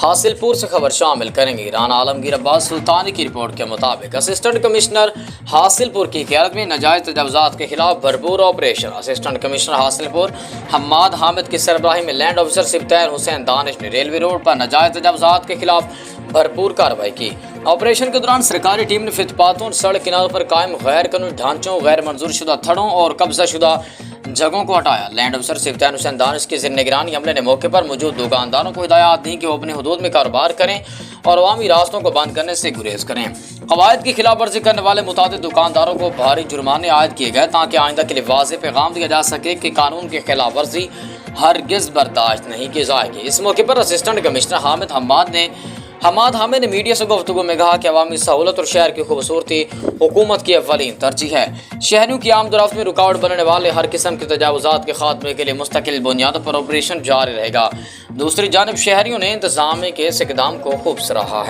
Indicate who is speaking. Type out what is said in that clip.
Speaker 1: حاصل پور سے خبر شامل کریں گے۔ ایران عالمگیر عباس سلطانی کی رپورٹ کے مطابق اسسٹنٹ کمشنر حاصل پور کی قیادت میں ناجائز تجاوزات کے خلاف بھرپور آپریشن۔ اسسٹنٹ کمشنر حاصل پور حماد حامد کی سربراہی میں لینڈ آفیسر سبطین حسین دانش نے ریلوے روڈ پر ناجائز تجاوزات کے خلاف بھرپور کارروائی کی۔ آپریشن کے دوران سرکاری ٹیم نے فٹ پاتھوں، سڑک کناروں پر قائم غیر قانونی ڈھانچوں، غیر منظور شدہ تھڑوں اور قبضہ شدہ جگہوں کو ہٹایا۔ لینڈ افسر سبطین حسین دانش کے زیر نگرانی عملے نے موقع پر موجود دکانداروں کو ہدایات دیں کہ وہ اپنے حدود میں کاروبار کریں اور عوامی راستوں کو بند کرنے سے گریز کریں۔ قواعد کی خلاف ورزی کرنے والے متعدد دکانداروں کو بھاری جرمانے عائد کیے گئے تاکہ آئندہ کے لیے واضح پیغام دیا جا سکے کہ قانون کی خلاف ورزی ہرگز برداشت نہیں کی جائے گی۔ اس موقع پر اسسٹنٹ کمشنر حماد حامد نے میڈیا سے گفتگو میں کہا کہ عوامی سہولت اور شہر کی خوبصورتی حکومت کی اولین ترجیح ہے۔ شہریوں کی آمد و رفت میں رکاوٹ بننے والے ہر قسم کے تجاوزات کے خاتمے کے لیے مستقل بنیادوں پر آپریشن جاری رہے گا۔ دوسری جانب شہریوں نے انتظامیہ کے اس اقدام کو خوب سراہا ہے۔